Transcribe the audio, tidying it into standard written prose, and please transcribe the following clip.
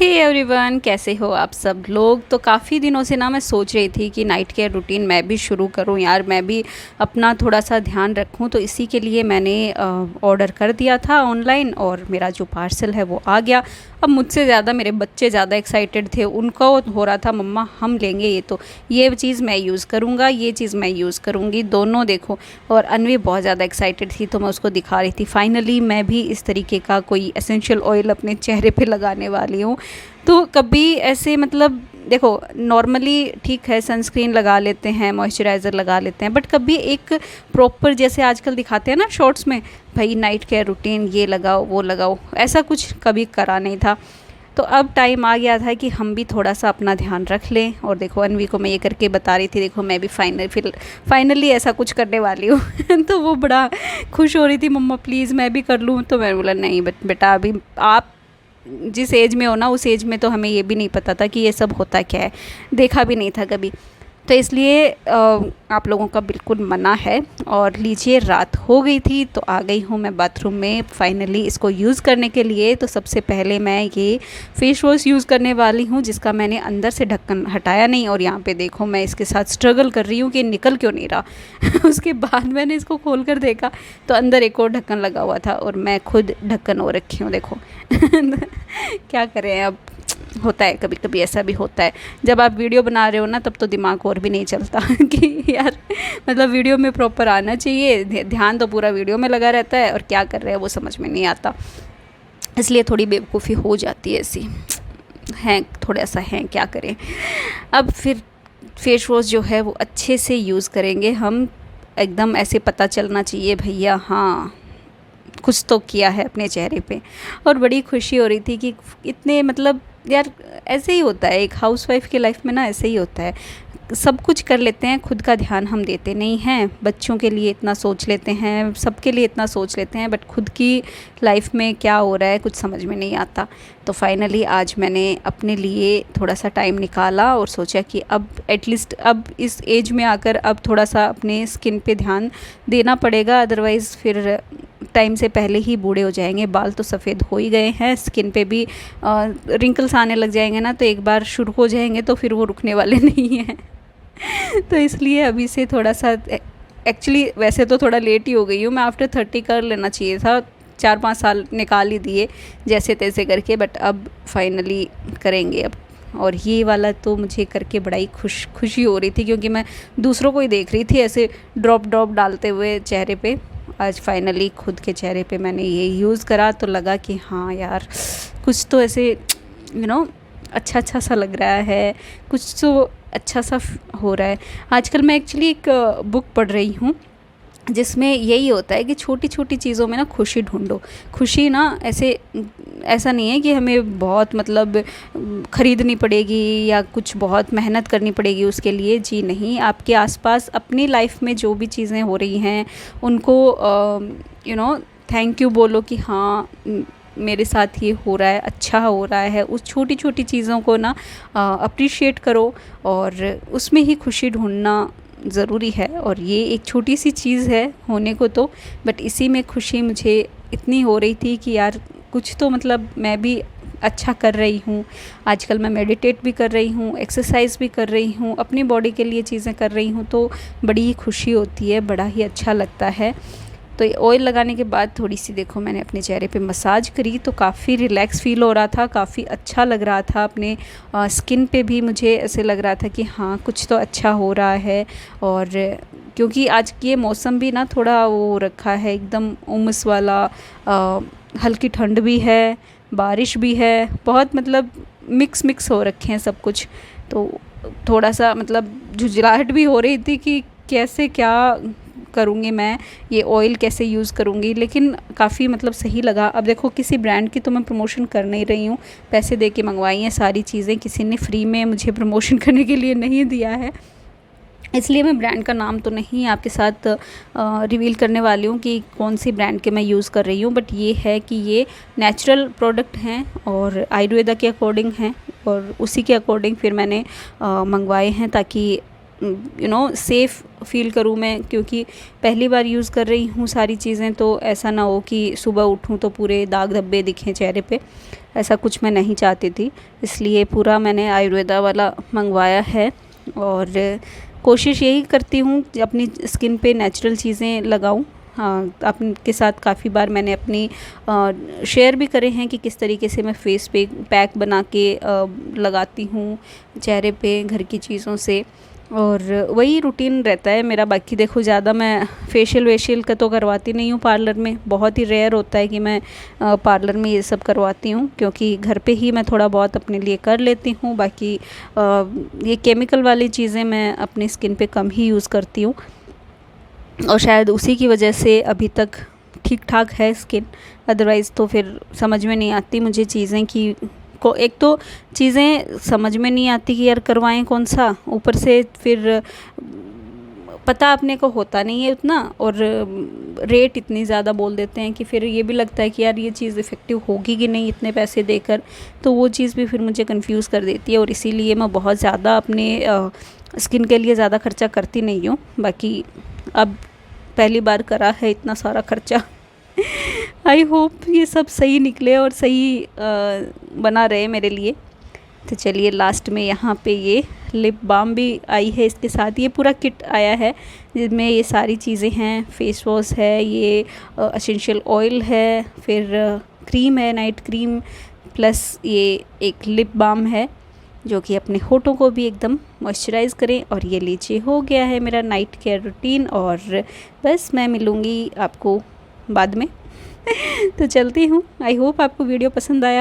Hey everyone, कैसे हो आप सब लोग। तो काफ़ी दिनों से ना मैं सोच रही थी कि नाइट केयर रूटीन मैं भी शुरू करूं यार, मैं भी अपना थोड़ा सा ध्यान रखूं। तो इसी के लिए मैंने ऑर्डर कर दिया था ऑनलाइन और मेरा जो पार्सल है वो आ गया। अब मुझसे ज़्यादा मेरे बच्चे ज़्यादा एक्साइटेड थे, उनको हो रहा था मम्मा हम लेंगे ये चीज़ मैं यूज़ करूँगा, ये चीज़ मैं यूज़ करूँगी, दोनों देखो। और अन्वी बहुत ज़्यादा एक्साइटेड थी तो मैं उसको दिखा रही थी। फाइनली मैं भी इस तरीके का कोई एसेंशियल ऑयल अपने चेहरे पे लगाने वाली हूँ। तो कभी ऐसे मतलब देखो, नॉर्मली ठीक है सनस्क्रीन लगा लेते हैं, मॉइस्चराइज़र लगा लेते हैं, बट कभी एक प्रॉपर जैसे आजकल दिखाते हैं ना शॉर्ट्स में, भाई नाइट केयर रूटीन ये लगाओ वो लगाओ, ऐसा कुछ कभी करा नहीं था। तो अब टाइम आ गया था कि हम भी थोड़ा सा अपना ध्यान रख लें। और देखो अन्वी को मैं ये करके बता रही थी, देखो मैं भी फाइनली ऐसा कुछ करने वाली हूँ तो वो बड़ा खुश हो रही थी, मम्मा प्लीज़ मैं भी कर लूँ। तो मैंने बोला नहीं बेटा, अभी आप जिस एज में हो ना उस एज में तो हमें ये भी नहीं पता था कि ये सब होता क्या है, देखा भी नहीं था कभी। तो इसलिए आप लोगों का बिल्कुल मना है। और लीजिए रात हो गई थी तो आ गई हूँ मैं बाथरूम में फाइनली इसको यूज़ करने के लिए। तो सबसे पहले मैं ये फेस वॉश यूज़ करने वाली हूँ जिसका मैंने अंदर से ढक्कन हटाया नहीं, और यहाँ पे देखो मैं इसके साथ स्ट्रगल कर रही हूँ कि निकल क्यों नहीं रहा उसके बाद मैंने इसको खोल कर देखा तो अंदर एक और ढक्कन लगा हुआ था और मैं खुद ढक्कन और रखी हूँ, देखो क्या करें अब, होता है कभी कभी ऐसा भी होता है। जब आप वीडियो बना रहे हो ना तब तो दिमाग और भी नहीं चलता कि यार मतलब वीडियो में प्रॉपर आना चाहिए, ध्यान तो पूरा वीडियो में लगा रहता है और क्या कर रहे हैं वो समझ में नहीं आता, इसलिए थोड़ी बेवकूफ़ी हो जाती है ऐसी हैं, थोड़ा सा हैं, क्या करें। अब फिर फेस वॉश जो है वो अच्छे से यूज़ करेंगे हम, एकदम ऐसे पता चलना चाहिए भैया हाँ कुछ तो किया है अपने चेहरे पे। और बड़ी खुशी हो रही थी कि इतने मतलब यार ऐसे ही होता है, एक हाउसवाइफ की लाइफ में ना ऐसे ही होता है, सब कुछ कर लेते हैं, खुद का ध्यान हम देते नहीं हैं। बच्चों के लिए इतना सोच लेते हैं, सबके लिए इतना सोच लेते हैं, बट खुद की लाइफ में क्या हो रहा है कुछ समझ में नहीं आता। तो फाइनली आज मैंने अपने लिए थोड़ा सा टाइम निकाला और सोचा कि अब एटलीस्ट अब इस एज में आकर अब थोड़ा सा अपने स्किन पे ध्यान देना पड़ेगा, अदरवाइज़ फिर टाइम से पहले ही बूढ़े हो जाएंगे। बाल तो सफ़ेद हो ही गए हैं, स्किन पे भी रिंकल्स आने लग जाएंगे ना, तो एक बार शुरू हो जाएंगे तो फिर वो रुकने वाले नहीं हैं तो इसलिए अभी से थोड़ा सा, एक्चुअली वैसे तो थोड़ा लेट ही हो गई हूँ मैं, आफ्टर 30 कर लेना चाहिए था, 4-5 साल निकाल ही दिए जैसे तैसे करके, बट अब फाइनली करेंगे अब। और ये वाला तो मुझे करके बड़ा ही खुशी हो रही थी क्योंकि मैं दूसरों को ही देख रही थी ऐसे ड्रॉप डालते हुए चेहरे पे। आज फाइनली खुद के चेहरे पे मैंने ये यूज़ करा तो लगा कि हाँ यार कुछ तो ऐसे अच्छा सा लग रहा है, कुछ तो अच्छा सा हो रहा है। आजकल मैं एक्चुअली एक बुक पढ़ रही हूँ जिसमें यही होता है कि छोटी छोटी चीज़ों में ना खुशी ढूंढो। खुशी ना ऐसा नहीं है कि हमें बहुत मतलब ख़रीदनी पड़ेगी या कुछ बहुत मेहनत करनी पड़ेगी उसके लिए, जी नहीं। आपके आसपास अपनी लाइफ में जो भी चीज़ें हो रही हैं उनको थैंक यू बोलो कि हाँ मेरे साथ ये हो रहा है, अच्छा हो रहा है। उस छोटी छोटी चीज़ों को ना अप्रिशिएट करो और उसमें ही खुशी ढूंढना ज़रूरी है। और ये एक छोटी सी चीज़ है होने को तो, बट इसी में खुशी मुझे इतनी हो रही थी कि यार कुछ तो मतलब मैं भी अच्छा कर रही हूँ। आजकल मैं मेडिटेट भी कर रही हूँ, एक्सरसाइज भी कर रही हूँ, अपनी बॉडी के लिए चीज़ें कर रही हूँ, तो बड़ी ही खुशी होती है, बड़ा ही अच्छा लगता है। तो ये ऑयल लगाने के बाद थोड़ी सी देखो मैंने अपने चेहरे पे मसाज करी तो काफ़ी रिलैक्स फ़ील हो रहा था, काफ़ी अच्छा लग रहा था। अपने स्किन पे भी मुझे ऐसे लग रहा था कि हाँ कुछ तो अच्छा हो रहा है। और क्योंकि आज ये मौसम भी ना थोड़ा वो रखा है एकदम उमस वाला, हल्की ठंड भी है, बारिश भी है, बहुत मतलब मिक्स हो रखे हैं सब कुछ। तो थोड़ा सा मतलब झुंझलाहट भी हो रही थी कि कैसे क्या करूँगी मैं, ये ऑयल कैसे यूज़ करूँगी, लेकिन काफ़ी मतलब सही लगा। अब देखो किसी ब्रांड की तो मैं प्रमोशन कर नहीं रही हूँ, पैसे दे के मंगवाई हैं सारी चीज़ें, किसी ने फ्री में मुझे प्रमोशन करने के लिए नहीं दिया है, इसलिए मैं ब्रांड का नाम तो नहीं आपके साथ रिवील करने वाली हूँ कि कौन सी ब्रांड के मैं यूज़ कर रही हूँ। बट ये है कि ये नेचुरल प्रोडक्ट हैं और आयुर्वेदा के अकॉर्डिंग हैं और उसी के अकॉर्डिंग फिर मैंने मंगवाए हैं ताकि सेफ़ फ़ील करूँ मैं, क्योंकि पहली बार यूज़ कर रही हूँ सारी चीज़ें, तो ऐसा ना हो कि सुबह उठूँ तो पूरे दाग धब्बे दिखें चेहरे पे, ऐसा कुछ मैं नहीं चाहती थी। इसलिए पूरा मैंने आयुर्वेदा वाला मंगवाया है और कोशिश यही करती हूँ अपनी स्किन पे नेचुरल चीज़ें लगाऊँ। हाँ, आपके साथ काफ़ी बार मैंने अपनी शेयर भी करे हैं कि किस तरीके से मैं फेस पे पैक बना के लगाती हूँ चेहरे पे घर की चीज़ों से, और वही रूटीन रहता है मेरा। बाकी देखो, ज़्यादा मैं फेशियल वेशियल का तो करवाती नहीं हूँ पार्लर में, बहुत ही रेयर होता है कि मैं पार्लर में ये सब करवाती हूँ, क्योंकि घर पे ही मैं थोड़ा बहुत अपने लिए कर लेती हूँ। बाकी ये केमिकल वाली चीज़ें मैं अपनी स्किन पे कम ही यूज़ करती हूँ, और शायद उसी की वजह से अभी तक ठीक ठाक है स्किन। अदरवाइज़ तो फिर समझ में नहीं आती मुझे चीज़ें कि को एक तो चीज़ें समझ में नहीं आती कि यार करवाएं कौन सा, ऊपर से फिर पता अपने को होता नहीं है उतना, और रेट इतनी ज़्यादा बोल देते हैं कि फिर ये भी लगता है कि यार ये चीज़ इफ़ेक्टिव होगी कि नहीं इतने पैसे देकर, तो वो चीज़ भी फिर मुझे कंफ्यूज कर देती है, और इसीलिए मैं बहुत ज़्यादा अपने स्किन के लिए ज़्यादा खर्चा करती नहीं हूँ। बाकी अब पहली बार करा है इतना सारा खर्चा। आई होप ये सब सही निकले और सही बना रहे मेरे लिए। तो चलिए, लास्ट में यहाँ पे ये लिप बाम भी आई है इसके साथ। ये पूरा किट आया है जिसमें ये सारी चीज़ें हैं, फेस वॉश है, ये एसेंशियल ऑयल है, फिर क्रीम है, नाइट क्रीम, प्लस ये एक लिप बाम है जो कि अपने होठों को भी एकदम मॉइस्चराइज़ करें। और ये लीजिए, हो गया है मेरा नाइट केयर रूटीन, और बस मैं मिलूँगी आपको बाद में। तो चलती हूँ। आई होप आपको वीडियो पसंद आया हो।